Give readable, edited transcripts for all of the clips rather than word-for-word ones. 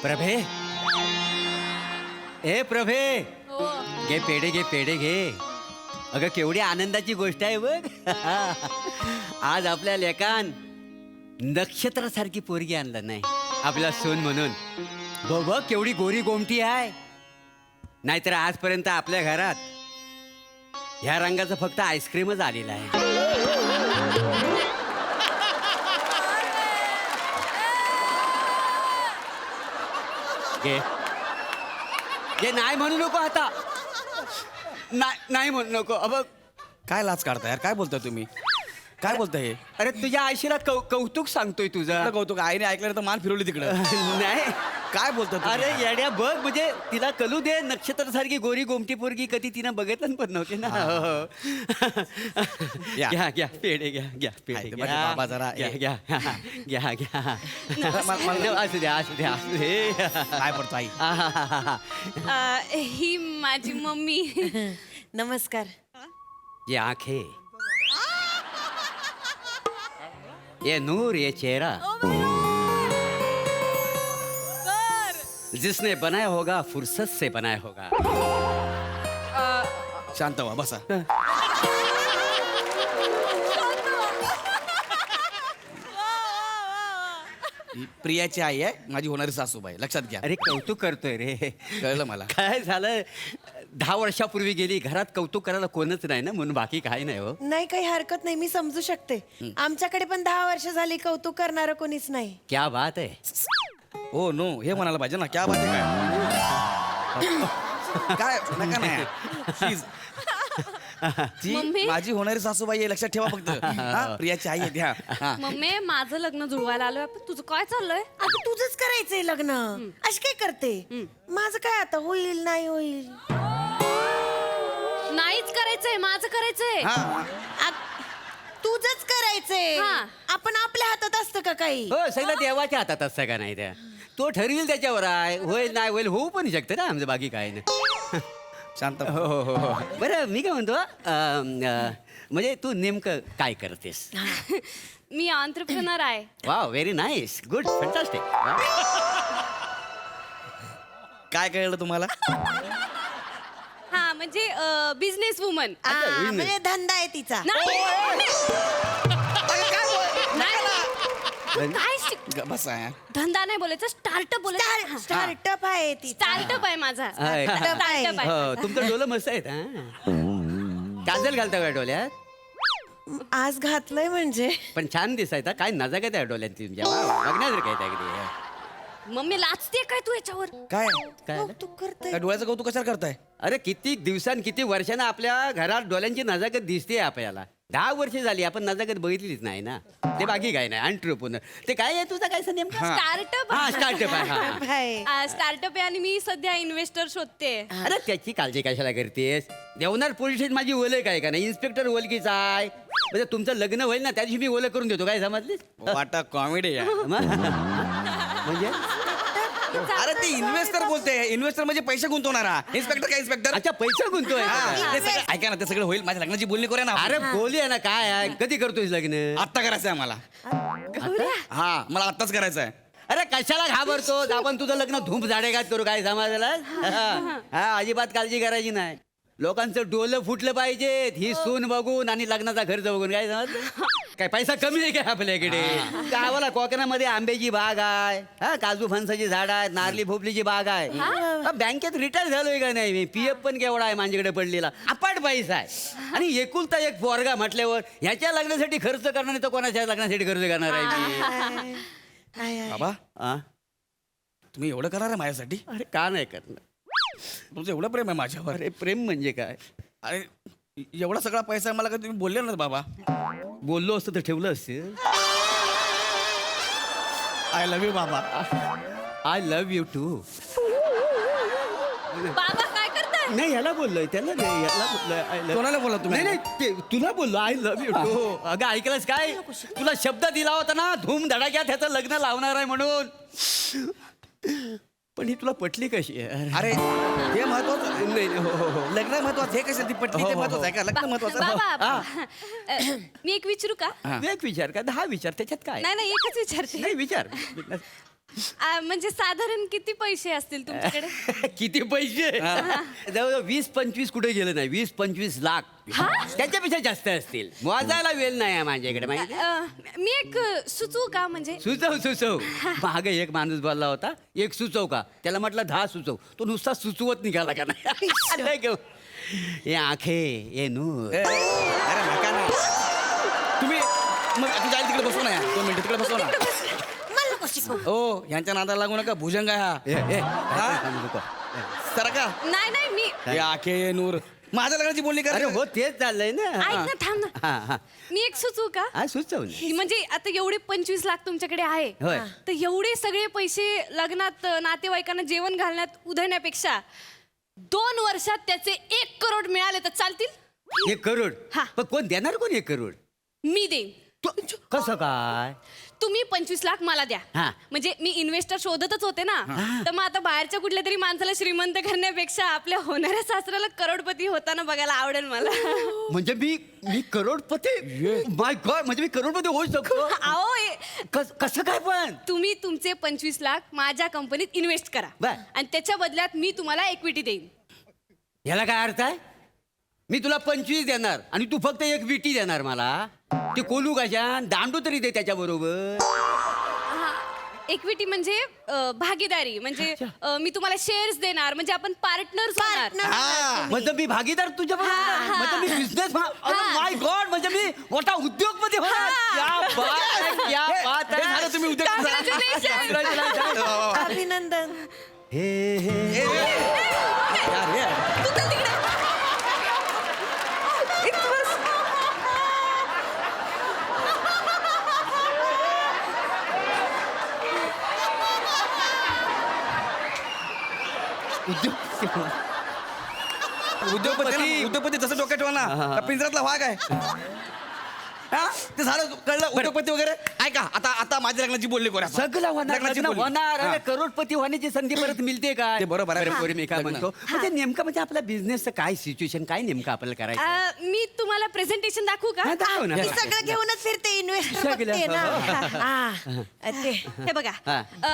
प्रभे, ए प्रभे, घे पेढे, घे पेढे घे. अगं केवढी आनंदाची गोष्ट आहे बघ. आज आपल्या लेकान नक्षत्रासारखी पोरगी आणलं नाही आपला सून म्हणून. बघ केवढी गोरी गोमटी आहे. नाहीतर आजपर्यंत आपल्या घरात ह्या रंगाचं फक्त आईस्क्रीमच आलेलं आहे. घे घे, नाही म्हणू नको आता. नाही म्हणू नको. अब काय लाच काढता यार, काय बोलताय तुम्ही? काय बोलताय हे? अरे तुझ्या आईशीला कौतुक सांगतोय तुझं. कौतुक आईने ऐकलं तर मान फिरवली तिकडं. नाही काय बोलतो? अरे येड्या बघ, म्हणजे तिला कळू दे नक्षत्रासारखी गोरी गोमटी पोरगी कधी तिनं बघितलं पण नव्हती ना. या. घ्या घ्या पेढे घ्या, घ्या पेढे हाय, ते घ्या. माझे बाबा जरा, घ्या ए. घ्या घ्या घ्या. मला- असू द्या असू द्या असू दे. काय पडतो आई? ही माझी मम्मी. नमस्कार. ये आंखें, ये नूर, ये चेहरा, जिसने बनाया होगा फुर्सत से बनाया होगा. शांत व्हा, बसा. ही प्रियाची आई आहे, माझी होणारी सासूबाई. लक्षात घ्या. अरे कौतुक करतोय रे. कळलं मला. काय झालं, 10 वर्षापूर्वी गेली, घरात कौतुक करायला कोणच नाही ना, म्हणून बाकी काही नाही हो. नाही, काही हरकत नाही, मी समजू शकते. आमच्याकडे पण 10 वर्ष झाली कौतुक करणारं कोणीच नाही. क्या बात आहे. हो नो, हे म्हणायला पाहिजे ना. क्या बात आहे काय? काय नका नाही प्लीज. ती मम्मी? माझी होणारी सासूबाई आहे, लक्षात ठेवा फक्त. हा, प्रियाची आई आहे ती. हा. मम्मी, माझं लग्न जुळवायला आलोय आपण. तुझं काय चाललंय? आता तुझंच करायचंय लग्न. अशी काय करते? माझं काय आता होईल नाही होईल. नाहीच करायचंय, माझं करायचंय. हा. तुझंच करायचंय. हा. आपण आपल्या हातात असतं का काही? हो, सगळं देवाच्या हातात असतं का नाही त्या. तो ठरविल त्याच्यावर आहे. होईल नाही होईल, होऊ पण शकतं ना, आमचं बाकी काही नाही. शांत हो हो हो हो. बरं मी काय म्हणतो, म्हणजे तू नेमकं काय करतेस? मी ऑन्ट्रप्रिनर आहे. Wow, very nice, good, fantastic. काय कळलं तुम्हाला? हा, म्हणजे बिझनेस वुमन. म्हणजे धंदा आहे तिचा. बसा यार. धंदा नाही बोलायचं, स्टार्टअप बोलायचं. स्टार्टअप आहे ती. स्टार्टअप आहे माझा. Startup आहे. Startup आहे. हो, तुमचं डोलं मस्त आहेत. काजल घालता का डोल्यात? आज घातलंय म्हणजे. पण छान दिसायचा. काय नजाकत आहे डोल्यात तुमच्या. बघण्यासारखं आहे त्या. मम्मी लाचते काय तू याच्यावर? काय काय कौतुक करते. काय डोळ्याचं कौतुक कशाला करताय? अरे किती दिवसांनी किती वर्षांना आपल्या घरात डोळ्यांची नजाकत दिसते आपल्याला. 10 वर्ष झाली आपण नजाकत बघितलीच नाही ना. ते बाकी काय नाही, एंटरप्रेन्योर. ते काय आहे तुझा काय नेमका? स्टार्टअप. हा, स्टार्टअप आहे. हा. आहे. स्टार्टअप आहे आणि मी सध्या इन्व्हेस्टर शोधते. अरे त्याची काळजी कशाला करतेस? देवनार पोलीस स्टेशन माझी ओळख आहे का नाही? इन्स्पेक्टर ओळखीचा आहे. म्हणजे तुमचं लग्न होईल ना, त्या दिवशी मी ओळख करून देतो. काय समजलीस? वाटा कॉमेडी आहे. म्हणजे अरे ते इन्व्हेस्टर बोलते. इन्व्हेस्टर म्हणजे पैसे गुंतवणारा. इन्स्पेक्टर काय इन्स्पेक्टर? अच्छा, पैसा गुंतोय. ते सगळं ऐका ना, ते सगळं होईल. माझ्या लग्नाची बोलणी करूया ना. अरे बोली आहे ना, काय आहे, कधी करतोय लग्न? आत्ता करायचं आहे मला. हा, मला आत्ताच करायचं आहे. अरे कशाला घाबरतो? आपण तुझं लग्न धूम झाडेगात करू. काय समाजाला? हा, अजिबात काळजी करायची नाही. लोकांचं डोलं फुटलं पाहिजे ही सून बघून आणि लग्नाचा खर्च बघून. काय समजलं? काय पैसा कमी आहे काय आपल्याकडे? गावाला कोकणामध्ये आंब्याची बाग आहे, हा, काजू फणसाची झाड आहेत, नारली भोपलीची बाग आहे. बँकेत रिटायर झालोय का नाही मी? पीएफ पण केवढा आहे माझ्याकडे पडलेला. अपाट पैसा आहे. आणि एकुलता एक पोरगा म्हटल्यावर ह्याच्या लग्नासाठी खर्च करणार नाही तर कोणाच्या लग्नासाठी खर्च करणार आहे मी? बाबा, हा? तुम्ही एवढं करणार आहे माझ्यासाठी? अरे का नाही करणार? तुमचं एवढं प्रेम आहे माझ्यावर. अरे प्रेम म्हणजे काय? अरे एवढा सगळा पैसा आहे मला, का तुम्ही बोलले ना बाबा? बोललो असतं तर ठेवलं असतं. आय लव्ह यू बाबा. I love you too. बाबा काय करताय? नाही, याला बोललोय, त्याला नाही, याला बोललोय आय लव्ह. कोणाला बोलला तुम्ही? नाही नाही, तुला बोललो आय लव्ह यू टू. अगं ऐकलंस काय? तुला शब्द दिला होता ना, धूम धडाक्यात ह्याचं लग्न लावणार आहे म्हणून. पण ही तुला पटली कशी आहे? अरे हे महत्वाचं. नाही नाही, हो हो हो. लग्न महत्वाचं. हे कसं ती पटली ते महत्वाचं आहे का? लग्न महत्वाचं आहे. बाबा, मी एक विचारू का? एक विचार का? 10 विचार, त्याच्यात काय? नाही नाही, एकच विचारते. नाही विचार. म्हणजे साधारण किती पैसे असतील तुमच्याकडे? किती पैसे जवळजवळ 20-25 कुठे गेलं नाही, 20-25 लाख त्याच्यापेक्षा जास्त असतील. मोजायला वेळ नाही आहे माझ्याकडे माहिती आहे? मी एक सुचवू का म्हणजे? सुचव मागे एक माणूस बोलला होता, एक सुचव का, त्याला म्हटलं 10 सुचव, तो नुसता सुचवत निघाला का नाही. लय गं. ये आखे ये नूर. अरे नका ना तुम्ही मग तुझ्या आई तिकडे बसव ना 2 मिनिटं तिकडे बसव ना. मला नको शिकवू. ओ यांच्या नादाला लागू नका, भुजंग आहे हा. काय सांगू नको. सर का नाही मी हे आखे नूर माझ्या लग्नाची बोलणी कर. अरे हो तेच चाललंय ऐक ना. ना, थांब ना. हा मी एक सुचवू का? हा सुचव ना. म्हणजे आता एवढे 25 लाख तुमच्याकडे आहे, होय. तर एवढे सगळे पैसे लग्नात नातेवाईकांना जेवण घालण्यात उधळण्यापेक्षा 2 वर्षात त्याचे 1 करोड मिळाले तर चालतील? 1 करोड हा. पण कोण देणार, कोण 1 करोड? मी देईन. कसं काय? तुम्ही 25 लाख मला द्या. हा. म्हणजे मी इन्व्हेस्टर शोधतच होते ना, तर मग आता बाहेरच्या कुठल्या तरी माणसाला श्रीमंत करण्यापेक्षा आपल्या होणाऱ्या सासऱ्याला करोडपती होताना बघायला आवडेल मला. म्हणजे मी करोडपती? माय गॉड, म्हणजे मी करोडपती होऊ शकतो? अहो कसं काय पण? तुम्ही तुमचे 25 लाख माझ्या कंपनीत इन्व्हेस्ट करा बर. आणि त्याच्या बदल्यात मी तुम्हाला इक्विटी देईन. याला काय अर्थ आहे? मी तुला 25 देणार आणि तू फक्त 1 विटी देणार मला. ते कोलू कशान, दांडू तरी दे त्याच्या बरोबर. इक्विटी म्हणजे भागीदारी, म्हणजे मी तुम्हाला शेअर्स देणार, म्हणजे आपण पार्टनर्स होणार. म्हणजे मी भागीदार तुझ्या बरोबर, म्हणजे मी बिझनेस. माय गॉड, म्हणजे मी मोठा उद्योगपती होणार. क्या बात आहे, क्या बात हे झालं आहे. तुम्ही उद्या Congratulations. अभिनंदन. हे तू चल तिकडे. उद्योगपती जसं डोक्यात ठेवा ना, पिंजरातला वाघ आहे. हा ते झालं, कळलं उद्योगपती वगैरे. ऐका आता आता माझ्या लग्नाची बोलली करूया आपण. सगळं होणार, लग्नाची लग्न बोलणी. होणार. अरे हा. करोडपती होण्याची संधी परत मिळते का? ते बरोबर आहे. पोरी, मी काय लग्न. म्हणतो, म्हणजे नेमकं म्हणजे आपल्या बिझनेसचं काय सिच्युएशन, काय नेमकं आपल्याला करायचं? मी तुम्हाला प्रेझेंटेशन दाखवू का? हा, दाखव ना. मी सगळं घेऊनच फिरते, इन्व्हेस्टर सगळं, बघते ना. हो. ते हे बघा,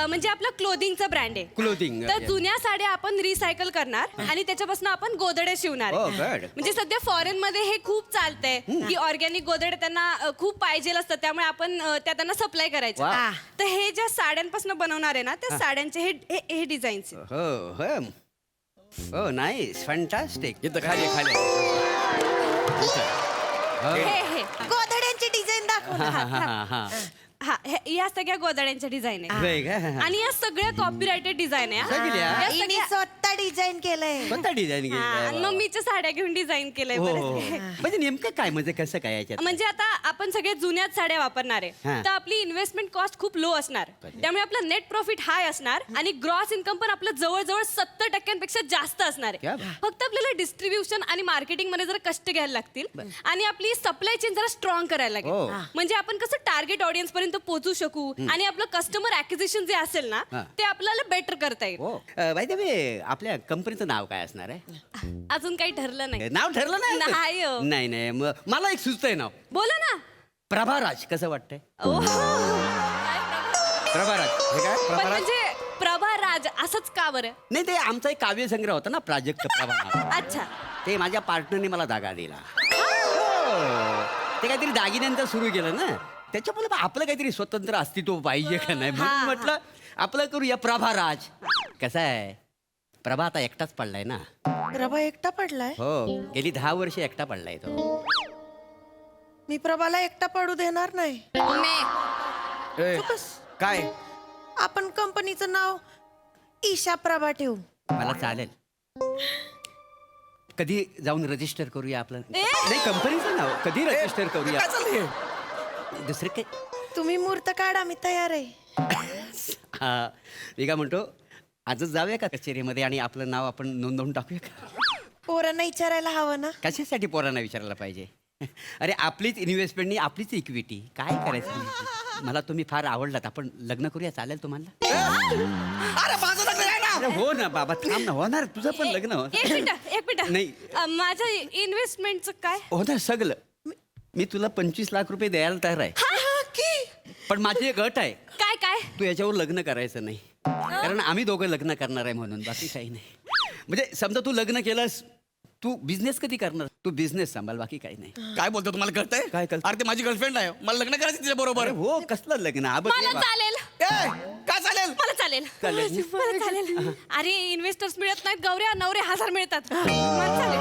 म्हणजे आपलं क्लोथिंगचा ब्रँड आहे. Clothing, तर okay. जुन्या साड्या आपण रिसायकल करणार आणि त्याच्यापासून आपण गोदडे शिवणार. Oh, good. म्हणजे सध्या फॉरेन मध्ये हे खूप चालतंय की ऑर्गॅनिक गोदडे त्यांना खूप पाहिजे असतात, त्यामुळे आपण त्या त्यांना सप्लाय करायचं. वा. तर हे ज्या साड्यांपासून बनवणार आहे ना, त्या साड्यांचे हे डिझाईन्स. हो नाईस, फंटास्टिक. इथं खाली खाली हे गोधड्यांची डिझाईन दाखव ना. हा, या सगळ्या गोदड्यांच्या डिझाईन आहे होय का? आणि या सगळ्या कॉपीरायटेड डिझाईन आहे. सगळ्या? या हिने सगळ्या- स्वतः डिझाईन केलंय. कोणता डिझाईन हा, आणि मग मीच्या साड्या घेऊन डिझाईन केलंय बरं. म्हणजे नेमकं काय, म्हणजे कसं काय याच्यात? म्हणजे आता आपण सगळ्यात जुन्याच साड्या वापरणार आहे, हा. तर आपली इन्व्हेस्टमेंट कॉस्ट खूप लो असणार, त्यामुळे आपलं नेट प्रॉफिट हाय असणार आणि ग्रॉस इन्कम पण आपलं जवळजवळ 70% जास्त असणार क्या आहे. बात. फक्त आपल्याला डिस्ट्रीब्युशन आणि मार्केटिंग मध्ये जरा कष्ट घ्यायला लागतील आणि आपली सप्लाय चेन जरा स्ट्रॉंग करायला हो. लागेल. म्हणजे आपण कसं टार्गेट ऑडियन्स पर्यंत पोहोचू शकू आणि आपलं कस्टमर ऍक्विजिशन जे असेल ना, हा. ते आपल्याला बेटर करता येईल. हो बाय द वे, आपल्या कंपनीचं नाव काय असणार आहे? अजून काही ठरलं नाही. नाव ठरलं नाही नाही? हो. नाही मला एक सुचतंय नाव, बोला ना. प्रभाराज. कसं वाटतंय? ओहो. प्रभाराज हे काय? पण प्रभाराज म्हणजे प्रभा राज असंच का बरं? नाही, ते आमचा एक काव्यसंग्रह होता ना, प्राजक्त प्रभा. अच्छा. ते माझ्या पार्टनरने मला दागा दिला. हो. ते काहीतरी दागिन्यांचं सुरू केलं ना, त्याच्यामुळे आपलं काहीतरी स्वतंत्र अस्तित्व पाहिजे का नाही, म्हणून म्हटलं आपलं करूया प्रभाराज. कसं आहे, प्रभा आता एकटाच पडलाय ना. प्रभा एकटा पडलाय. हो, गेली 10 वर्ष एकटा पडलाय तो. मी प्रभाला एकटा पडू देणार नाही. मे. ए, बस. काय आपण कंपनीचं नाव ईशा प्रभा ठेवू. मला चालेल. कधी जाऊन रजिस्टर करूया आपलं? ए! नाही, कंपनीचं नाव कधी रजिस्टर करूया? काय चाललंय? दुसरे काय? तुम्ही मूर्त काढा, मी तयार आहे. हा, मी काय म्हणतो, आजच जाऊया का कचेरीमध्ये आणि आपलं नाव आपण नोंदवून टाकूया का? पोरांना विचारायला हवं ना. कशासाठी पोरांना विचारायला पाहिजे? अरे आपलीच इन्व्हेस्टमेंटनी आपलीच इक्विटी. काय करायचं? मला तुम्ही फार आवडलात, आपण लग्न करूया, चालेल तुम्हाला? अरे माझं लग्न आहे ना. अरे हो ना बाबा, थांब ना, होणार तुझं पण लग्न हो. एक मिनिट. नाही. माझ्या इन्व्हेस्टमेंटचं काय? होणार सगळं. मी तुला 25 लाख रुपये द्यायला तयार आहे. पण माझी एक अट आहे, काय काय तू याच्यावर लग्न करायचं नाही, कारण आम्ही दोघं लग्न करणार आहे म्हणून, बाकी काही नाही. म्हणजे समजा तू लग्न केलंस, तू बिझनेस कधी करणार? तू बिझनेस सांभाळ, बाकी काही नाही. काय बोलतो तुम्हाला कळतंय? काय कळतंय? अरे ते माझी गर्लफ्रेंड आहे, मला लग्न करायचं तिच्या बरोबर. अरे हो, कसलं लग्न? मला चालेल काय चालेल? मला चालेल चालेल. मला चालेल. अरे इन्व्हेस्टर्स मिळत नाहीत गौऱ्या, नवरे 1000 मिळतात. मला चालेल.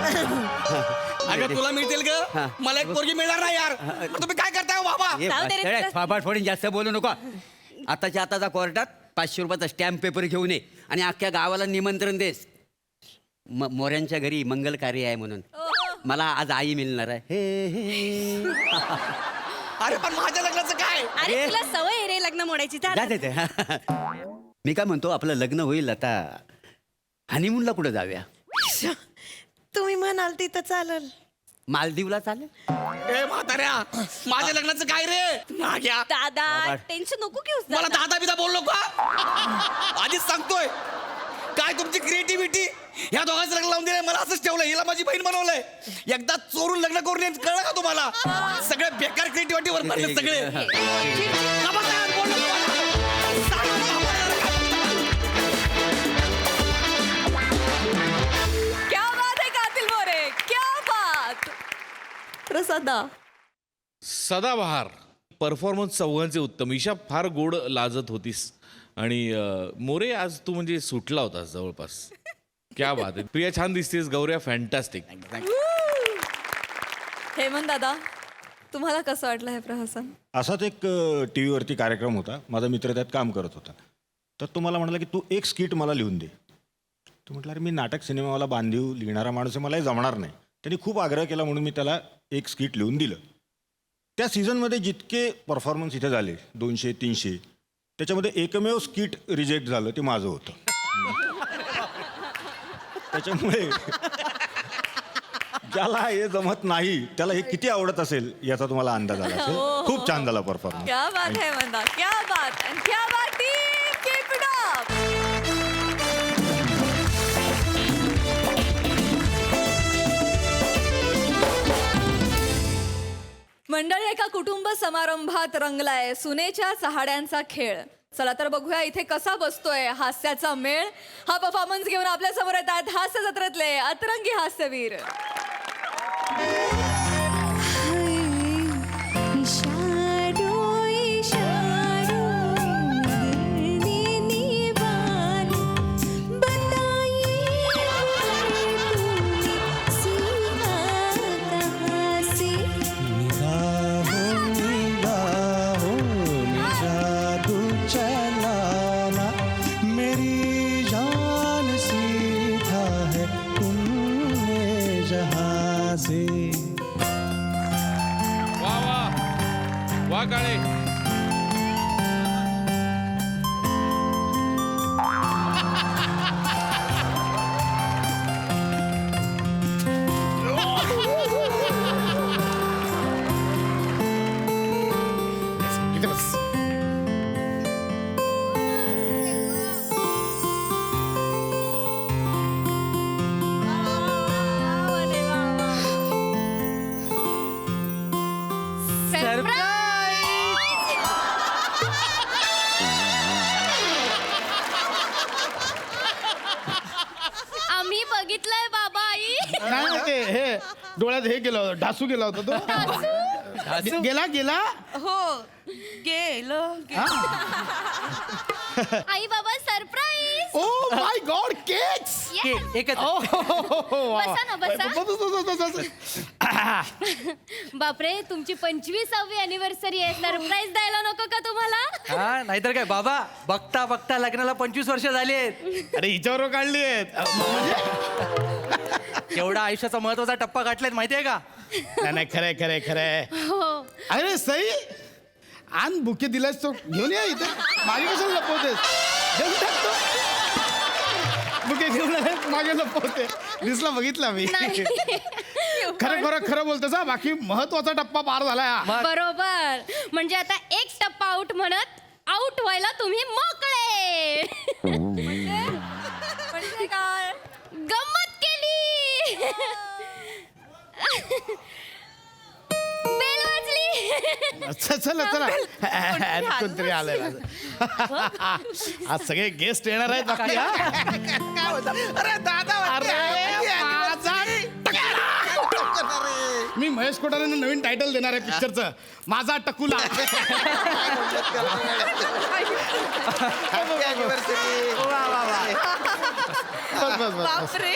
अगं तुला मिळतील हा. ग, मला एक पोरगी मिळणार नाही यार. तुम्ही काय करताय हो बाबा? जाऊ दे रे. फाबाड फोडून जास्त बोलू नको. आताच्या आताचा कोर्टात 500 रुपयाचा स्टॅम्प पेपर घेऊन ये आणि अख्ख्या गावाला निमंत्रण देस. मोऱ्यांच्या घरी मंगल कार्य आहे म्हणून. मला आज आई मिळणार आहे. हे, हे. अरे पण माझ्या लग्नाचं काय? अरे अरे. तुला सवय आहे रे लग्न मोडायची. जा चाल. दे. मी काय म्हणतो, आपलं लग्न होईल आता, हनीमूनला कुठं जाऊया? तुम्ही म्हणाल तिथं चालल. मालदीवला चालेल? ए म्हाताऱ्या, माझ्या लग्नाचं काय रे? नाग्या, दादा बाबा. टेन्शन नको घेऊस मला दादा. दादा बिदा बोललो का? आधीच सांगतोय, काय तुमची क्रिएटिव्हिटी. ह्या दोघांचं लग्न लावून दिलंय, मला असंच ठेवलंय, हिला माझी बहीण बनवलंय. एकदा चोरून लग्न करून येत, कळलं का तुम्हाला? सगळे बेकार क्रिएटिव्हिटी वर पडले सगळे. का बस काय बोललो तुम्हाला? सांग क्या बात है कातिल मोरे, क्या बात. प्रसादा सदाबहार परफॉर्मन्स चौघांचे उत्तम. ईशा फार गोड लाजत होतीस आणि मोरे आज तू म्हणजे सुटला होतास जवळपास. क्या बात आहे. प्रिया छान दिसतेस, गौऱ्या फॅन्टॅस्टिक. हेमंत दादा, तुम्हाला कसं वाटलं हे प्रहसन? असाच एक टी व्हीवरती कार्यक्रम होता, माझा मित्र त्यात काम करत होता. तर तो मला म्हणाला की तू एक स्किट मला लिहून दे. तो म्हटलं अरे मी नाटक सिनेमाला बांधीव लिहिणारा माणूस आहे, मला हे जमणार नाही. त्यांनी खूप आग्रह केला म्हणून मी त्याला एक स्किट लिहून दिलं. त्या सीझनमध्ये जितके परफॉर्मन्स इथे झाले 200-300, त्याच्यामध्ये एकमेव स्किट रिजेक्ट झालं ते माझं होतं. त्याच्यामुळे ज्याला हे जमत नाही त्याला हे किती आवडत असेल याचा तुम्हाला अंदाज आला असेल. खूप छान झाला परफॉर्मन्स. क्या बात है हेमंत, क्या बात and क्या बात टीम, keep it up. मंडळी, एका कुटुंब समारंभात रंगलाय सुनेच्या चहाड्यांचा खेळ. चला तर बघूया इथे कसा बसतोय हास्याचा मेळ. हा परफॉर्मन्स घेऊन आपल्या समोर येत आहेत हास्य जत्रेतले अतरंगी हास्यवीर. वा वा वा काळे. आम्ही बघितलंय बाबा आई. नाही ते हे डोळ्यात हे गेलं होतं, ढासू गेला होता तो. गेला गेला. हो गेलं. आई बाबा surprise. Oh my God, cakes. बसा ना बसा. बापरे, तुमची 25वी अॅनिव्हर्सरी आहे, सरप्राईज द्यायला नको का तुम्हाला? हा नाहीतर काय बाबा, बघता बघता लग्नाला 25 वर्ष झाली आहेत. अरे हिच्यावर काढली आहेत. एवढा आयुष्याचा महत्वाचा टप्पा गाठलाय माहितीये का? नाही नाही, खरंय खरंय खरंय. अरे सई, आण बुके दिलास तो घेऊन या इथे. मागे कशाला लपवतेस? देऊन टाकतो. बुके घेऊन आले, मागे लपवते. दिसला, बघितला मी. खरं खरं खरं बोलतोस हा. बाकी महत्वाचा टप्पा पार झाला हा. बरोबर. म्हणजे आता एक टप्पा आउट म्हणत आउट व्हायला तुम्ही मोकळे. म्हणजे काय? गंमत केली. बेल वाजली. अच्छा चला चला कोणतरी आलंय आज सगळे गेस्ट येणार आहेत बाकी हा? काय होतं अरे दादा अरे माझा मी महेश कोठारेंना नवीन टायटल देणार आहे पिक्चरचं माझा टकुला बस बस बस बापरे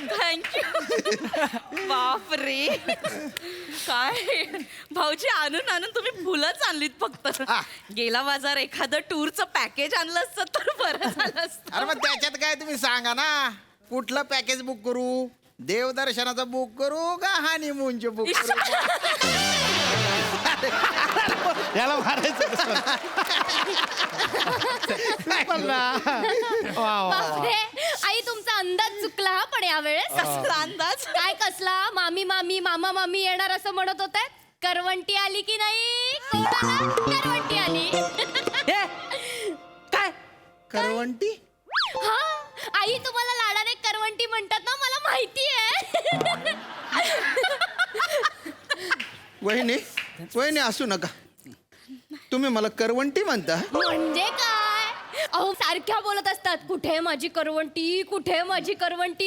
थँक्यू बापरे काय भाऊजी आणून आणून तुम्ही फुलंच आणलीत फक्त गेला बाजार एखादं टूरचं पॅकेज आणलं असतं तर बरं झालं असतं. अरे मग त्याच्यात काय तुम्ही सांगा ना कुठलं पॅकेज बुक करू देवदर्शनाचं बुक करू का हनीमूनचं बुक करू याला मारायचं बापरे आई तुमचा अंदाज चुकला हा पण यावेळेस कसला अंदाज काय कसला मामी मामी मामा मामी येणार असं म्हणत होते करवंटी आली की नाही कोण आला? करवंटी आली काय करवंटी हा आई तुम्हाला लाडाने करवंटी म्हणतात ना मला माहिती आहे वहिनी वहिनी असू नका तुम्ही मला करवंटी म्हणता म्हणजे काय अहो सारख्या बोलत असतात कुठे माझी करवंटी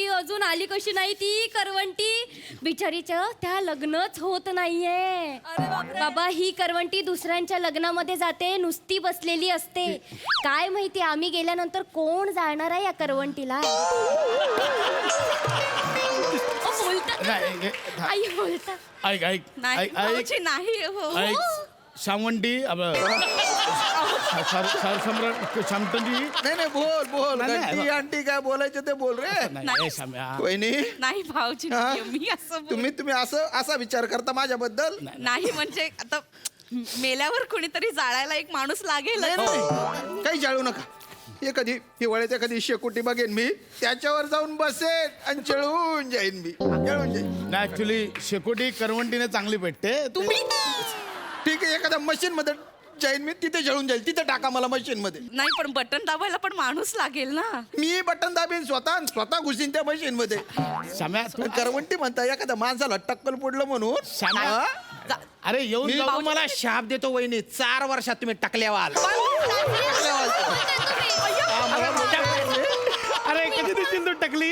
अजून आली कशी नाही ती करवंटी बिचारीचं त्या लग्नच होत नाहीये बाबा ही करवंटी दुसऱ्यांच्या लग्नामध्ये जाते नुसती बसलेली असते काय माहिती आम्ही गेल्यानंतर कोण जाणार आहे या करवंटीला नाही, आई बोलतात ऐक ऐक ऐक ऐक नाही हो ऐक शामवंटी सम्राट शामटंडी नाही नाही बोल बोल नाही, नाही. घंटी आंटी काय बोलायचं ते बोल रे नाही ए, शाम्या. वहिनी नाही भाऊजी हा? मी असं तुम्ही असा विचार करता माझ्याबद्दल नाही म्हणजे आता मेल्यावर कुणीतरी जाळायला एक माणूस लागेल नाही, नाही. काही जाळू नका एखादी हिवाळ्यात एखादी शेकोटी बघेन मी त्याच्यावर जाऊन बसेन आणि चळून जाईन मी जळून जाईन नाही ऍक्च्युली शेकोटी करवंटीने चांगली भेटते तुम्ही ठीक आहे एखाद्या मशीन मध्ये जाईन मी तिथे जळून जाईल तिथे टाका मला मशीन मध्ये नाही पण बटन दाबायला पण माणूस लागेल ना मी बटन दाबीन स्वतः घुसीन त्या मशीन मध्ये शाम्या तू करवंटी म्हणता एखाद्या माणसाला टक्कल पडलं म्हणून शाम्या हा? अरे येऊन मी जाऊ. तुम्हाला शाप देतो वहिनी 4 वर्षात तुम्ही टकल्यावाल अरे कधी दिसतील तू टकली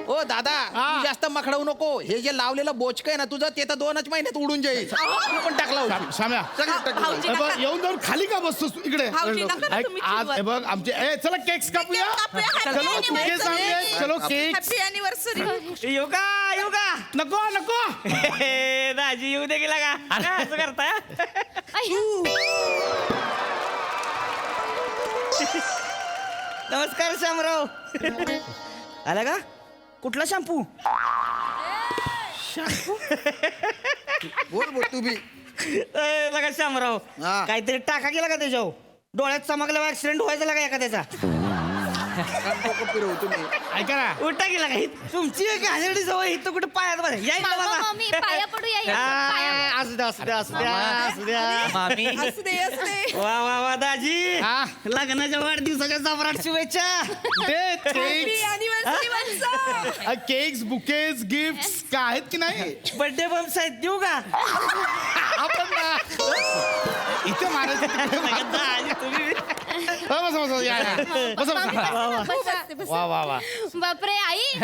ओ दादा तू जास्त मखडवू नको हे जे लावलेलं बोचक आहे ना तुझं ते तर 2च महिन्यात उडून जाईल तू पण टाकला होता. शाम्या सगळं टाकलं. हे बघ, येऊन जाऊन खाली का बसतोस तू इकडे भाऊजी, नका ना ऐक, तुम्ही आज चिडवत. हे बघ आमचे चला केक्स कापूया कापूया, happy चलो anniversary. केक्स आणले चलो केक्स हॅपी अॅनिव्हर्सरी योगा नको नको दाजी येऊ दे गेला का असं करताय नमस्कार शामराव आला का कुठला शॅम्पू बोल बोल तू बी लगा शामराव हा. काहीतरी टाका गेला का त्याच्यावर डोळ्यात चमकल्यावर ऍक्सिडेंट व्हायचा लागा एखाद्याचा डोकं फिरवू तुम्ही ऐका ना उलटा गेला काही तुमची एक घाणेरडी सवय इथं कुठे पायात बघा या इकडं मामा बघा. मामी पाया पडू या आ, असू द्या मामी असू दे असू दे वा वा वा दाजी हा. लग्नाच्या वाढदिवसाच्या जबराट शुभेच्छा केक्स बुकेज गिफ्ट काय आहेत की नाही बर्थडे बम्स आहेत देऊ का आपण इथे मारायचं दाजी, तुम्ही बस बस या या. बस बस वा वा वा बापरे आई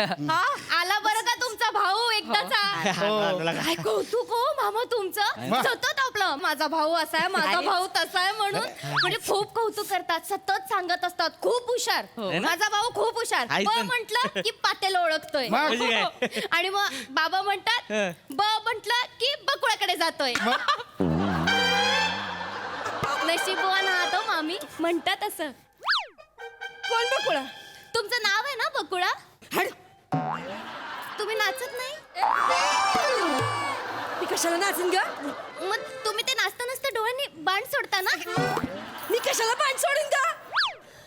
आला बरं का तुमचा भाऊ एकदाचा काय कौतुक हो मामा तुमचं सतत आपलं माझा भाऊ असा आहे माझा भाऊ तसा आहे म्हणून म्हणजे खूप कौतुक करतात सतत सांगत असतात खूप हुशार माझा भाऊ खूप हुशार आई ब पण. म्हटलं की पातेल ओळखतोय मग? म्हणजे आणि मग बाबा म्हणतात ब म्हटलं की बकुळाकडे जातोय नशीबवान आहात हो मामी म्हणतात असं कोण बकुळा तुमचं नाव आहे ना बकुळा तुम्ही नाचत नाही मी कशाला नाचून ग मग तुम्ही ते नाचता नसता डोळ्यांनी बाण सोडता ना मी कशाला बाण सोडून का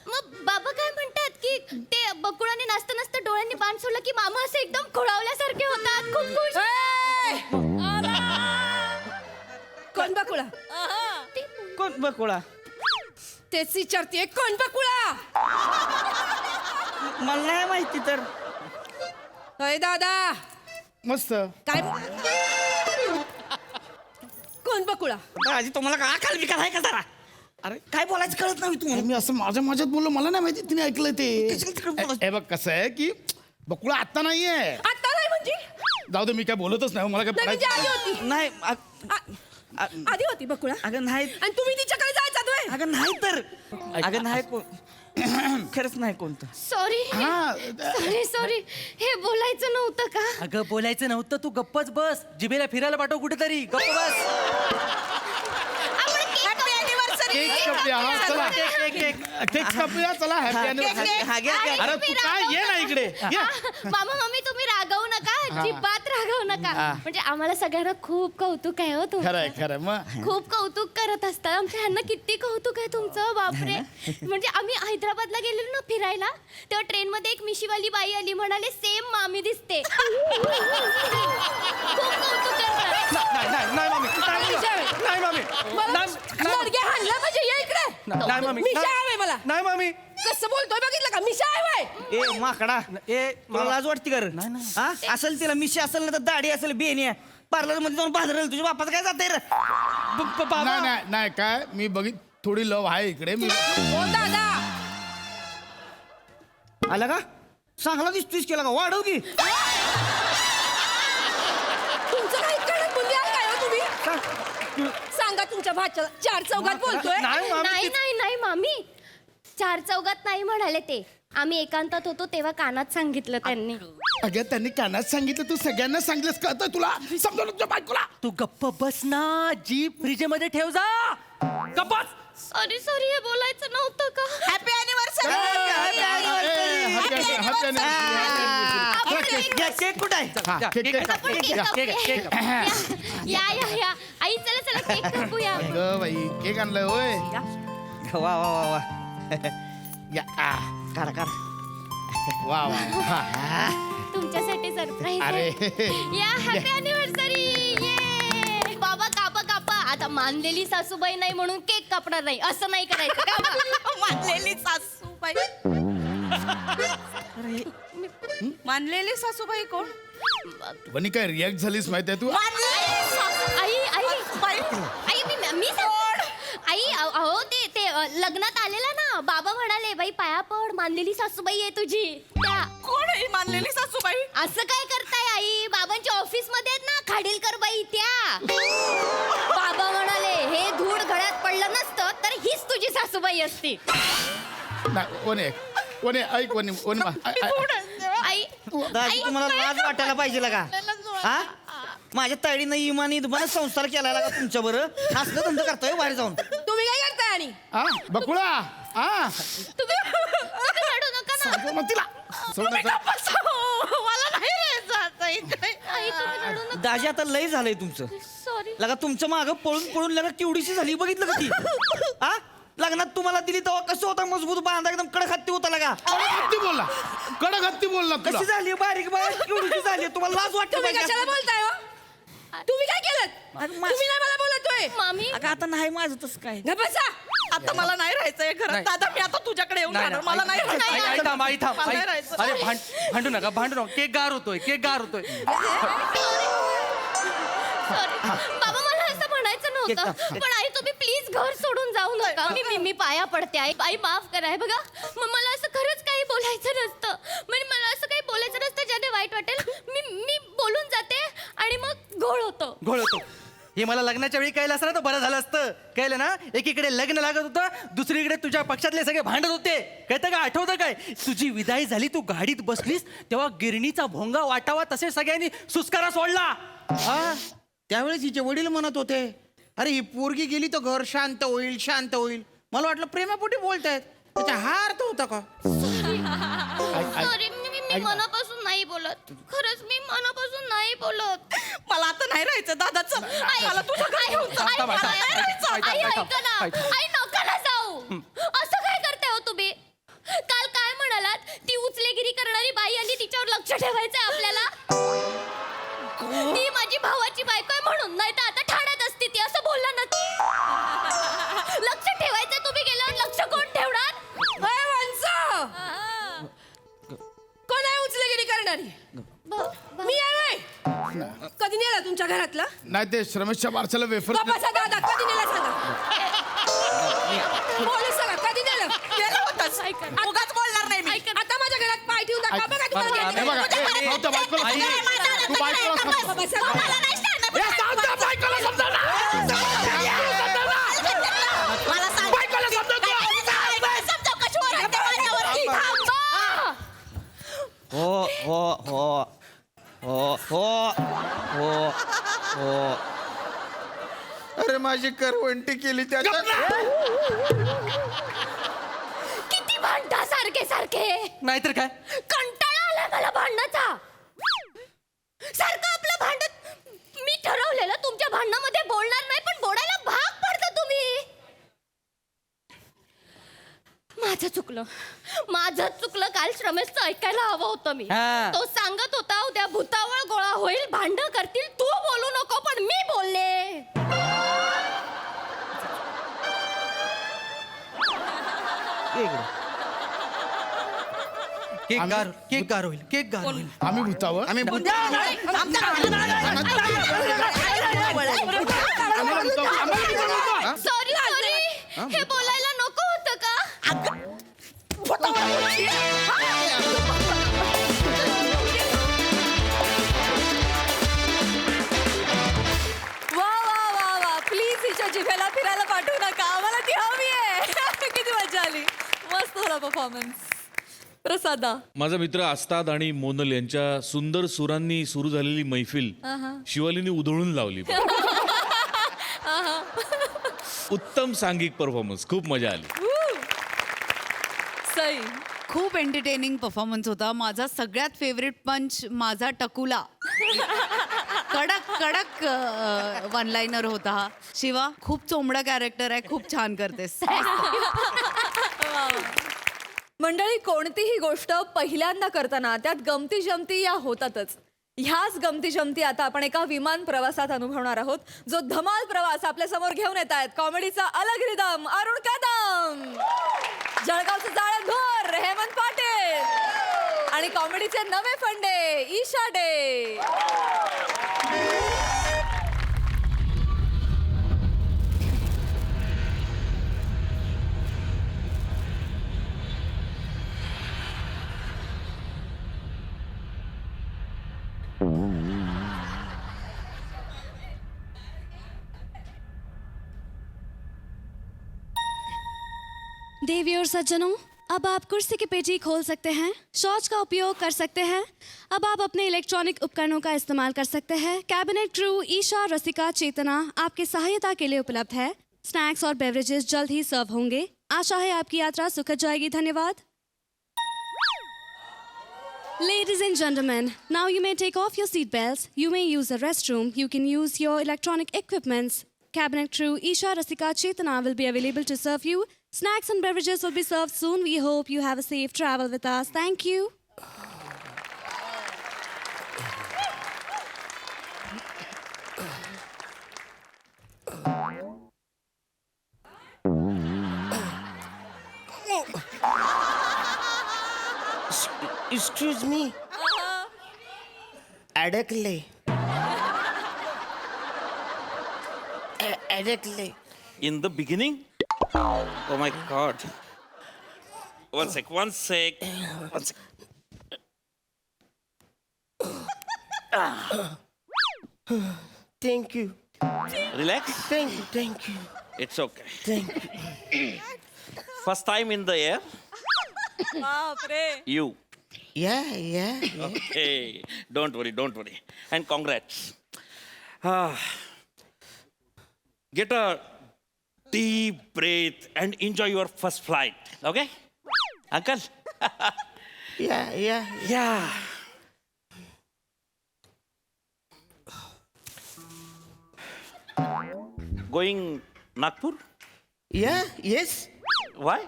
मग बाबा काय म्हणतात की ते बकुळाने नाचता नसता डोळ्यांनी बाण सोडलं की मामा असे एकदम खोळावल्यासारखे होतात खूप खुश कोण बकुळा कोण बकुळा तेच विचारते कोण बकुळा मला नाही माहिती तर अय दादा मस्त काय कोण बकुळा? आजी तुम्हाला का अकाल बिकाल आहे का जरा? अरे काय बोलायचं कळत नाही तुम्हाला. मी असं माझ्यात बोललो, मला नाही माहिती तिने ऐकलं ते. कशाला तिकडे बोलत? हे बघ कसं आहे की बकुळा आता नाहीये. आता नाही म्हणजे? जाऊ दे, मी काय बोलतच नाही, मला काय नाही म्हणजे आधी पडायचं. होती. नाही आधी होती बकुळा. अगं नाही, आणि तुम्ही तिच्याकडे जायचा तुम्ही? अगं नाही तर अगं नाही खरंच नाही कोणतं. सॉरी सॉरी हे बोलायचं नव्हतं का? अगं बोलायचं नव्हतं, तू गप्पच बस. जिबेला फिरायला पाठव कुठेतरी, गप्प बस. केक कापूया, हा, चला. केक कापूया, चला. Happy anniversary. हा घ्या घ्या. अरे तू काय, ये ना इकडे ये. मामा मम्मी तुम्ही रागवू नका, अजिबात रागवू नका. म्हणजे आम्हाला सगळ्यांना खूप कौतुक आहे हो तुमचं. खरंय खरंय मग. खूप कौतुक करत असतात. आमच्या ह्यांना किती कौतुक आहे तुमचं, बापरे. म्हणजे आम्ही हैदराबादला गेलेलो ना फिरायला, तेव्हा ट्रेन मध्ये एक मिशीवाली बाई आली, म्हणाले सेम मामी दिसते. खूप कौतुक करतात. नाही मामी, नाही मामी, लडगे हाणला म्हणजे ये इकडे. नाही मामी, मिशा आहे मला. नाही मामी. कसं बोलतोय बघितलं का? मिशा आहे वय. ए माकडा, तुला लाज वाटते कर? हा असेल तिला मिशी असेल ना तर दाढी असेल बेणी आहे. पार्लर मध्ये जाऊन बांधरेल. तुझ्या बापाचं काय जाते रे? नाही नाही नाही काय, मी बघित थोडी लव आहे इकडे. मी हो दादा. आला का? चांगला दिसतोयस केला का? वाढव की. तुमचं काही कडक बुंदी आहे काय हो तुम्ही? सांगा तुमच्या भाच्याला. चार चौघात बोलतोय. नाही नाही नाही मामी, चार चौघात नाही म्हणाले ते. आम्ही एकांतात होतो तेव्हा कानात सांगितलं त्यांनी. अगं त्यांनी कानात सांगितलं, तू सगळ्यांना सांगितलंस, कळतं तुला? समजा तुझ्या बायकोला. तू गप्प बस ना, जीप फ्रीज मध्ये ठेव जा. गप्प बस. सॉरी हे बोलायचं नव्हतं का? Happy anniversary. केक कुठं आहे? आपण केक कापूया. या आई, चला चला केक कापूया. अगं बाई, केक आणलाय होय. वा वा वा वा. या, आ, काढा काढा. वा वा. हा. तुमच्यासाठी सरप्राईज अरे. या हॅपी अॅनिव्हर्सरी. ये बाबा, कापा कापा. आता मानलेली सासूबाई नाही म्हणून केक कापणार नाही, असं नाही करायचं का? मानलेली सासूबाई. मानलेली सासूबाई कोण? वनी काय रिॲक्ट झालीस माहितीये तू? आई मी आई अहो ते लग्नात आलेला ना, बाबा म्हणाले बाई पाया पड, मानलेली सासूबाई आहे तुझी. त्या कोण आहे मानलेली सासूबाई? असं काय करताय आई? बाबांच्या ऑफिस मध्ये आहेत ना खाडीलकर बाई त्या. बाबा म्हणाले हे धूळ गळ्यात पडलं नसतं तर हीच तुझी सासूबाई असती. नाही, कोणी ऐक, कोणी आई दाजी तुम्हाला लाज वाटायला पाहिजे का? हा माझ्या ताईडीनं इमानी तुम्हाला संसार केला का तुमच्या बरं? असलं धंदा करतोय बाहेर जाऊन. तुम्ही काय करताय? आणि हा बकुळा, हा तुम्ही रडू नका ना. मग तिला सोड ना. मला नाही राहायचं आता इथे. आई तुम्ही रडू नका. दाजी आता लय झालंय तुमचं. सॉरी. लगा तुमच्या मागं पळून पळून लगा केवढीशी झाली बघितलं का ती? हा लग्नात तुम्हाला दिली तेव्हा कसं होता मजबूत बांधा एकदम कडक हत्ती होता लगा. कडक हत्ती बोलला तुला. कशी झाली बारीक बारीक केवढीशी झाली? तुम्हाला लाज वाटते तुम्ही पाहिजे कशाला असं. बोलताय हो? तुम्ही काय केलं? तुम्ही नाही मला बोलतोय. मामी अगं आता नाही माझं तसं काय. गप्प बसा. आता मला नाही राहायचंय घरात. दादा मी आता तुझ्याकडे येऊन राहणार. मला नाही राहायचं. आई थांब, आई थांब. मला आई. नाही राहायचं. अरे भांडू नका, भांडू नका. केक गार होतोय. सॉरी बाबा, मला असं म्हणायचं नव्हतं, पण आई तुम्ही प्लीज घर सोडून जाऊ नका. मी पाया पडते आई माफ करा. हे बघा, मग मला असं खरंच काही बोलायचं नसतं. म्हणजे मला असं काही बोलायचं नसतं ज्याने वाईट वाटेल. मी बोलून जाते आणि मग घोळ होतो. हे मला लग्नाच्या वेळी कळलं असतं ना तर बरं झालं असतं. कळलं ना? एकीकडे लग्न लागत होतं, दुसरीकडे तुझ्या पक्षातले सगळे भांडत होते. कळतं का? आठवतं काय? तुझी विदाई झाली, तू गाडीत बसलीस तेव्हा गिरणीचा भोंगा वाटावा तसे सगळ्यांनी सुस्कारा सोडला. हा त्यावेळेस हिचे वडील म्हणत होते, अरे ही पोरगी गेली तर घर शांत होईल. मला वाटलं प्रेमापोटी बोलतायत. त्याचा हा अर्थ होता का? सॉरी, मी मनापासून नाही बोलत. खरंच मी मनापासून नाही बोलत. मला आता नाही राहायचं दादा. चल मला तुझ्या घरी घेऊन जा. आई, मला नाही राहायचं. आई ऐका ना. आई नका ना जाऊ. असं काय करते हो तुम्ही? काल काय म्हणालात? ती उचलेगिरी करणारी बाई आली, तिच्यावर लक्ष ठेवायचंय आपल्याला. ती माझी भावाची बायको आहे म्हणून, नाही तर आता ठाण्यात असती ती. असं बोलला ना. लक्ष ठेवायचं. तुम्ही गेल्यावर लक्ष कोण ठेवणार? कोण आहे उचलेगिरी करणारी? मी आहे. कधी नेला तुमच्या घरातलं? नाही ते श्रमेशच्या बारशाला वेफर बसा दादा कधी नेलं सांगा बोलू सांगा कधी नेलं नेलं होतंच उगाच बोलणार नाही मी आता माझ्या घरात पाय ठेवून नका बघा तुम्हाला हे बघा भाऊ त्या बायकोला समजाव. तू बायकोला समजाव. ए, सांग त्या बायकोला समजाव ना. बायकोला समजाव तुला. हो हो हो हो हो हो हो अरे माझी करवंटी केली त्याच्यात किती भांडता सारखे सारखे नाहीतर काय कंटाळा आला मला भांडणाचा सारखं आपलं भांडत मी ठरवलेलं तुमच्या भांडणामध्ये बोलणार नाही पण बोलायला भाग पडता तुम्ही माझं चुकलं काल श्रमेशचं ऐकायला हवं होतं मी हा. तो सांगत होता उद्या भूतावळ गोळा होईल भांड करतील तू बोलू नको पण मी बोलले केक गार होईल आम्ही भूतावर आम्ही सॉरी हे बोलायला नको होतं का वा वा वा वा प्लीज हिच्या जिभेला फिरायला पाठवू नका आम्हाला ती हवी आहे किती मजा आली मस्त झाला परफॉर्मन्स प्रसादा माझा मित्र आस्ताद आणि मोनल यांच्या सुंदर सुरांनी सुरू झालेली मैफिल शिवालीने उधळून लावली. उत्तम सांघिक परफॉर्मन्स, खूप मजा आली. सई खूप एंटरटेनिंग परफॉर्मन्स होता. माझा सगळ्यात फेवरेट पंच माझा टकुला कडक कडक वन लाईनर होता हा. शिवा खूप चोंबडा कॅरेक्टर आहे, खूप छान करतेस. मंडळी कोणतीही गोष्ट पहिल्यांदा करताना त्यात गमती जमती या होतातच. ह्याच गमती जमती आता आपण एका विमान प्रवासात अनुभवणार आहोत जो धमाल प्रवास आपल्या समोर घेऊन येत आहेत. कॉमेडीचा अलग रिदम अरुण कदम, जळगावचं जाळणघोर हेमंत पाटील आणि कॉमेडीचे नवे फंडे ईशा डे. देवी और सज्जनों, अब आप कुर्सी की पेटी खोल सकते हैं, शौच का उपयोग कर सकते हैं. अब आप अपने इलेक्ट्रॉनिक उपकरणों का इस्तेमाल कर सकते हैं. कैबिनेट क्रू ईशा, रसिका, चेतना आपकी सहायता के लिए उपलब्ध है. स्नैक्स और बेवरेजेस जल्द ही सर्व होंगे. आशा है आपकी यात्रा सुखद जाएगी. धन्यवाद. Ladies and gentlemen, now you may take off your seat belts. You may use the restroom. You can use your electronic equipments. Cabinet crew Isha, Rasika, Chetana will be available to serve you. Snacks and beverages will be served soon. We hope you have a safe travel with us. Thank you. Excuse me अडकले अडकले In the beginning? Oh my god. One sec. Thank you Relax. Thank you It's okay. Thank you First time in the air? बापरे. You. या Okay. Don't worry. And congrats. Get a deep breath and enjoy your first flight. Okay? Uncle? या Yeah. Going Nagpur? या yes Why?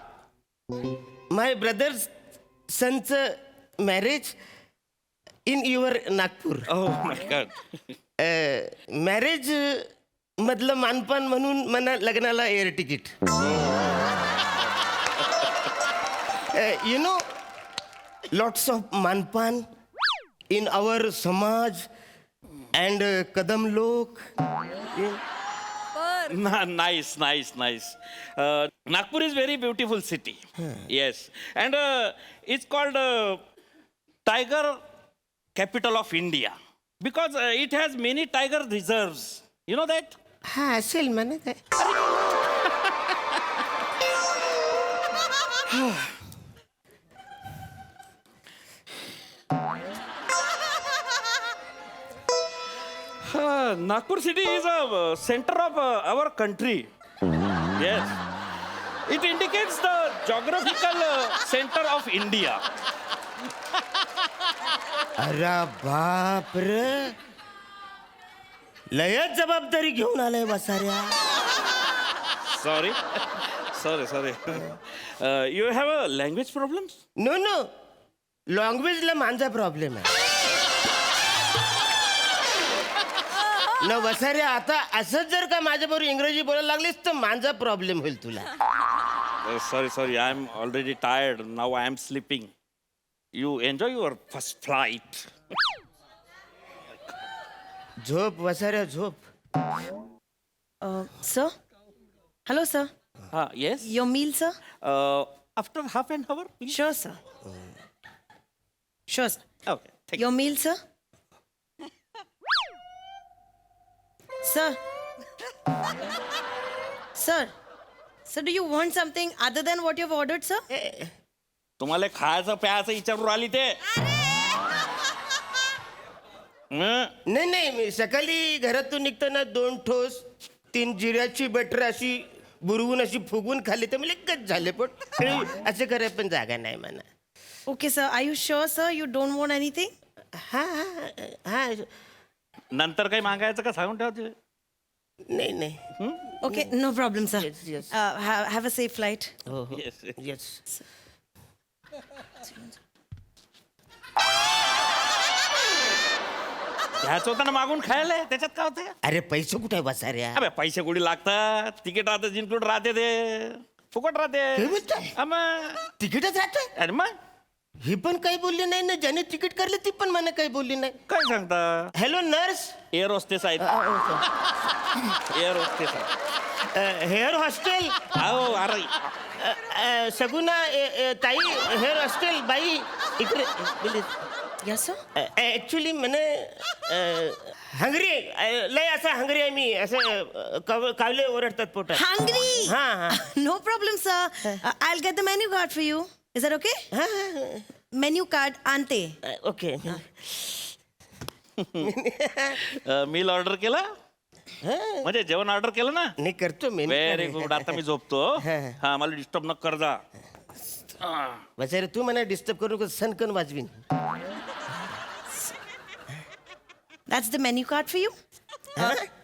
My brother's सनचं marriage in your Nagpur Oh my god. Marriage मधलं मानपान म्हणून मला लग्नाला air ticket you know lots of मानपान in our समाज अँड कदम लोक. Nice, nice, nice. Nagpur is very beautiful city. Yes, and it's called Tiger Capital of India because it has many tiger reserves. You know that? हा असेल म्हणा काय. Nagpur city is a center of our country. Yes, it indicates the geographical center of India. अरे बाप रे, लयच जबाबदारी घेऊन आलाय बसाऱ्या. Sorry, sorry. You have a language problem? No no, लँग्वेजला माझा प्रॉब्लेम आहे. न बसाऱ्या, आता असंच जर का माझ्याबरोबर इंग्रजी बोलायला लागलीस तर माझा प्रॉब्लेम होईल तुला. Sorry. I'm already tired. Now I am sleeping. You enjoy your first flight. झोप बसाऱ्या झोप. Sir, hello sir, Yes. Your meal sir. After half an hour, please. Sure sir. Sure sir. Okay. Thank Your meal, sir? Sir? Sir, do you want something other than what you've ordered, sir? तुम्हाला खायचं प्यायचं विचारून आली ते. नाही नाही, मी सकाळी घरातून निघताना 2 ठोस 3 जिऱ्याची बटर अशी बुरवून अशी फुगून खाल्ली तर मला एकच झाले, पण असं करायला पण जागा नाही म्हणा. Okay, sir. Are you sure, sir? You don't want anything? हा हा, नंतर काही मागायचं का सांगून ठेवते. नाही नाही. Okay, no problem, sir. Yes, yes. Have a safe flight. हो हो. Yes. येस. घ्यायचं होतं ना मागून खायला, त्याच्यात काय होते. अरे पैसे कुठे बसा रे. अबे पैसे कुठे लागतात, तिकीट राहतं, इन्क्लूड राहते, ते फुकट राहते. मग तिकीटच राहतोय. अरे मग ही पण काही बोलली नाही ना, ज्याने तिकीट काढलं ती पण मला काही बोलली नाही. काय सांगता. Hello nurse. एअर होस्टेस आहेत. एअर होस्टेस आहेत. Hair hostel. अहो अरे सगुना ताई, हेअर हॉस्टेल बाई इकडे. Yes, sir? ऍक्च्युली म्हणे हंगरी लय असा हंगरी आहे मी, असं कावले ओरडतात पोटात. Hungry? हा हा. No problem, sir. I'll get the menu card for you. Is that okay? Menu card ante. Okay. Meal order केलं, म्हणजे जेवण ऑर्डर केलं ना. नाही करतो मी. Very good. आता मी झोपतो. हा, मला डिस्टर्ब न कर जा. बचारे तू मला डिस्टर्ब करू नको, सनकन वाजवीन. That's the menu card for you.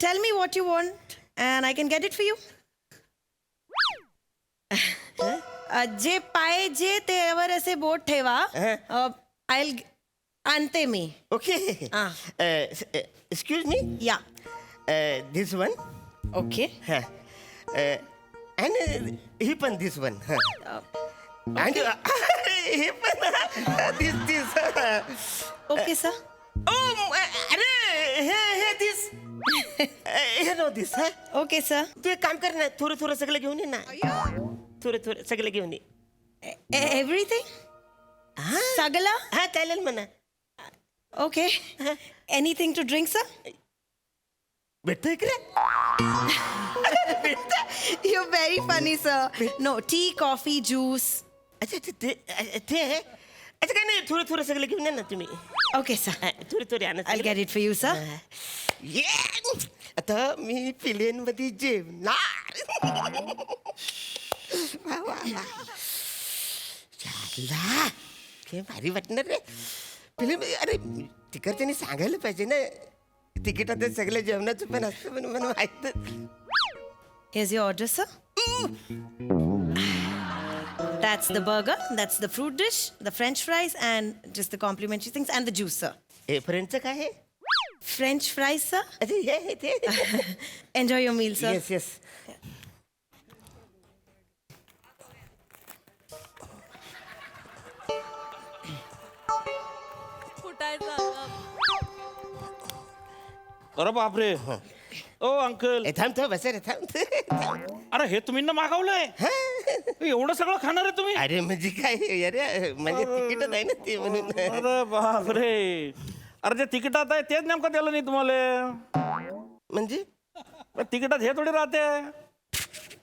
Tell me what you want and I can get it for you. जे पाहिजे त्यावर असे बोट ठेवा. I'll आणते मी. ओके. Excuse me. या. दिस वन. ओके. आणि ही पण दिस वन. आणि हे पण दिस. Okay sir. अरे हे दिस. हे नो दिस. Okay sir. तू एक काम कर ना, थोडं सगळं घेऊन ये ना. थोडं सगळं घेऊन ये. एव्हरीथिंग. सगळं. हा चालेल म्हणा. Okay. Anything to drink sir? भेटतो इकडे. You're very funny, sir. No, tea, coffee, juice. अच्छा ते आहे. अच्छा काय नाही, थोडं सगळं घेऊन या ना तुम्ही. Okay, sir. थोडी आणा. I'll get it for you, sir. आता मी प्लेन मध्ये जेवणार. काय भारी वाटणार रे प्लेन मध्ये. अरे तिकडच्यानी सांगायला पाहिजे ना, तिकिटात सगळं जेवणाचं पण असतं म्हणून मला माहित. Here's your order, sir. That's the burger, that's the fruit dish, the french fries, and just the complimentary things, and the juice, sir. हे फ्रेंडचं काय आहे? French fries, sir. अरे हे ते. Enjoy your meal, sir. Yes. अरे बापरे ओ uncle थांब बस रे थांब. अरे हे तुम्ही ना मागवलंय एवढं सगळं खाणार आहे तुम्ही अरे म्हणजे काय अरे म्हणजे तिकीटच आहे ना ते म्हणून. अरे बापरे अरे जे तिकिटात आहे तेच नेमकं दिलं नाही तुम्हाला म्हणजे तिकिटात हे थोडी राहते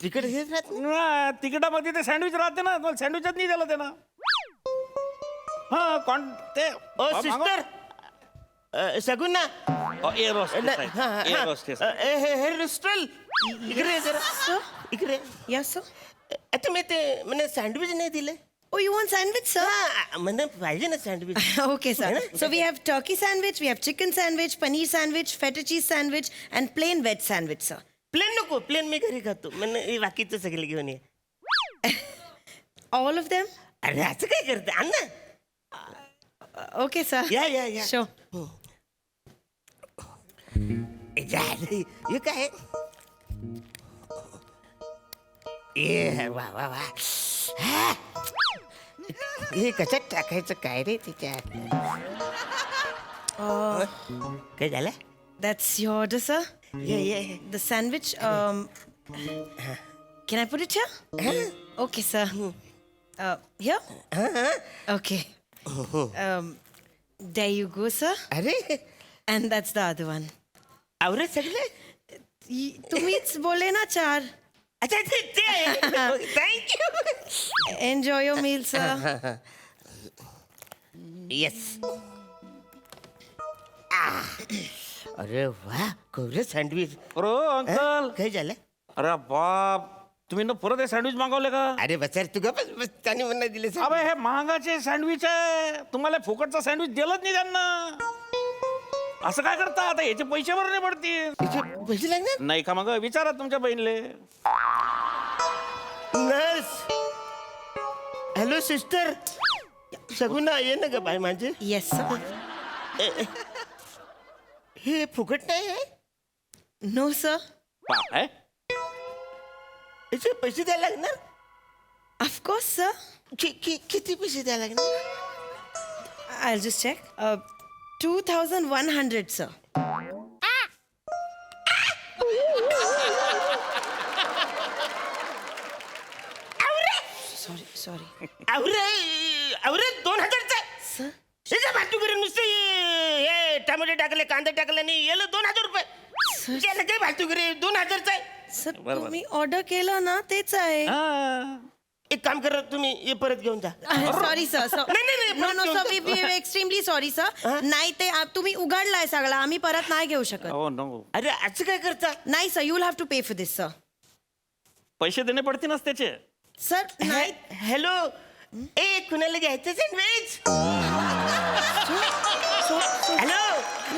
तिकीट हेच राहत नाही. नाही, तिकिटामध्ये ते सँडविच राहते ना तुम्हाला सँडविचच नाही दिलं ते ना हा ते ओ सिस्टर सगुन ना एअर होस्टेस हे रुस्टल इकडे ये जरा इकडे Yes, sir. आता मी ते म्हणजे सँडविच नाही दिले. Oh, you want sandwich, sir? म्हणजे पाहिजे ना sandwich. Okay, sir. So we have turkey sandwich, we have chicken sandwich, paneer sandwich, feta cheese sandwich, and plain veg sandwich, sir. Plain नको plain मी घरी खातो म्हणजे बाकीचं सगळं घेऊन ये. All of them? अरे असं काय करते आण ना. Okay, sir. या Sure. हे काय ए वा वा वा हा. हे कशात टाकायचं काय रे त्याच्यात काय झालं. That's your order, sir. ये The sandwich, can I put it here? Okay, sir. Here? Okay. There you go, sir. अरे And that's the other one. आवरे सगळे तुम्हीच बोले ना 4. अच्छा thank you. Enjoy your meal, sir. Yes. अरे वा कोवरे सँडविच. अरे अंकल काय झालं. अरे बाप तुम्ही ना परत हे सँडविच मागवले का अरे बचार तू गप बस त्याने म्हणा दिले. अबे हे महागाचे सँडविच आहे तुम्हाला फुकटचा सँडविच दिलंच नाही त्यांना असं काय करता आता याचे पैसे भरणे पडतील पैसे लागणार नाही का मग विचारा तुमच्या बहिणीले. नर्स हॅलो सिस्टर सगुना ये ना ग बाय माझे. Yes, sir. हे फुकट नाही आहे. No, sir. बाप आहे याचे पैसे द्यायला लागणार. Of course, sir. किती पैसे द्यायला लागणार. I'll just check. 2,100, sir. Sorry. आवरे 2,000चा Sir? त्याच्या भातुकरी नुसते हे टमाटे टाकले कांदे टाकले आणि याला 2,000 रुपये. याला काय भातुकरी 2,000चा आहे. सर तुम्ही ऑर्डर केलं ना तेच आहे. एक काम करा तुम्ही हे परत घेऊन जा. Sorry sir. नाही, no no sir we extremely sorry sir. नाही ते तुम्ही उघडलाय सगळा आम्ही परत नाही घेऊ शकत. अरे असं काय करता. नाही sir you will have to pay for this sir. पैसे देणे पडतीलच त्याचे. सर नाही. हॅलो ए कुणाला घ्यायचं सँडविच. हॅलो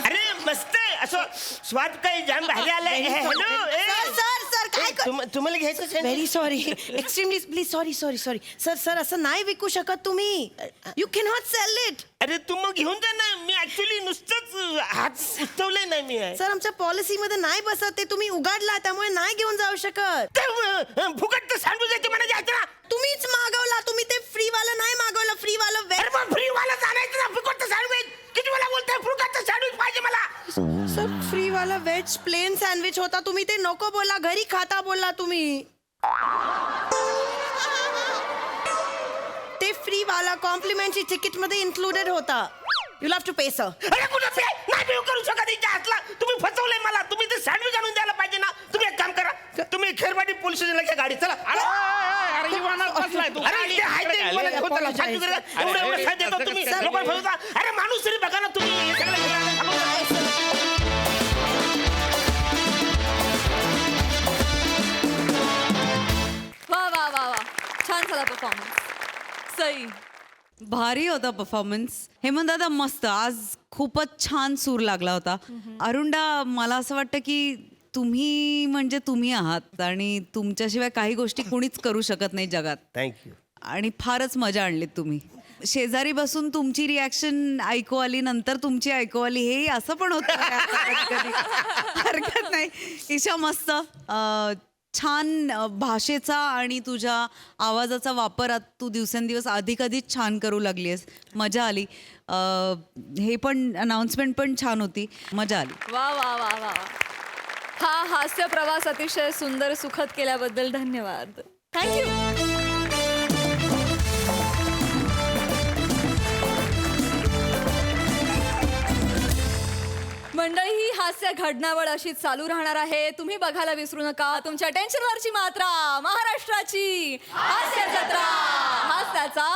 अरे मस्त असं स्वाद काही जाम भारी आलाय. हॅलो सर काय तुम्हाला घ्यायचं sandwich. Very sorry extremely please sorry sir असं नाही विकू शकत तुम्ही. You can not sell it. अरे तू मग घेऊन जा ना. मी ऍक्च्युली नुसतंच हात उचवलंय ना मी. सर आमच्या पॉलिसीमध्ये नाही बसत ते. तुम्ही उघडला त्यामुळे नाही घेऊन जाऊ शकत. फुकट तर सँडविच मला घ्यायचं ना. तुम्हीच मागवला. तुम्ही ते फ्री वाला नाही मागवलं. फ्री वाला फ्री वाला आणायचं ना. फुकट तर सँडविच किती मला बोलताय. फुकट तर सँडविच पाहिजे मला. सर फ्री वाला वेज प्लेन सँडविच होता. तुम्ही ते नको बोला. घरी खाता बोलला तुम्ही. ते फ्री वाला कॉम्प्लिमेंटरी तिकीट मध्ये इन्क्लुडेड होता. You have to pay sir. अरे कुठं पे नाही पे करू शकत हिच्या हातला. तुम्ही फसवलंय मला. तुम्ही ते सँडविच आणून द्यायला पाहिजे ना. तुम्ही एक काम करा. तुम्ही खेरवाडी पोलीस स्टेशनला घ्या गाडी. चला अरे इवाना बसलाय तू. अरे ते आहे ते मला होतं. एवढं साथ देतो तुम्ही लोकांना फसवता. अरे माणूस तरी बघा ना तुम्ही हे सगळं घेऊन आले. वा छान झाला परफॉर्मन्स. सई भारी होता परफॉर्मन्स. हेमंत दादा मस्त. आज खूपच छान सूर लागला होता. अरुणदा मला असं वाटतं की तुम्ही म्हणजे तुम्ही आहात आणि तुमच्याशिवाय काही गोष्टी कुणीच करू शकत नाही जगात. थँक्यू. आणि फारच मजा आणलीत तुम्ही. शेजारी बसून तुमची रिॲक्शन ऐकू आली नंतर तुमची ऐकू आली हे असं पण होतं. हरकत नाही. ईशा मस्त. छान भाषेचा आणि तुझ्या आवाजाचा वापर तू दिवसेंदिवस अधिक छान करू लागली आहेस. मजा आली. हे पण अनाउन्समेंट पण छान होती. मजा आली. वा वा वा वा. हा हास्य प्रवास अतिशय सुंदर सुखद केल्याबद्दल धन्यवाद. थँक्यू. मंडळी, ही हास्य घडणावळ अशी चालू राहणार आहे. तुम्ही बघायला विसरू नका तुमच्या टेन्शनवरची मात्रा, महाराष्ट्राची हास्य जत्रा, हास्याचा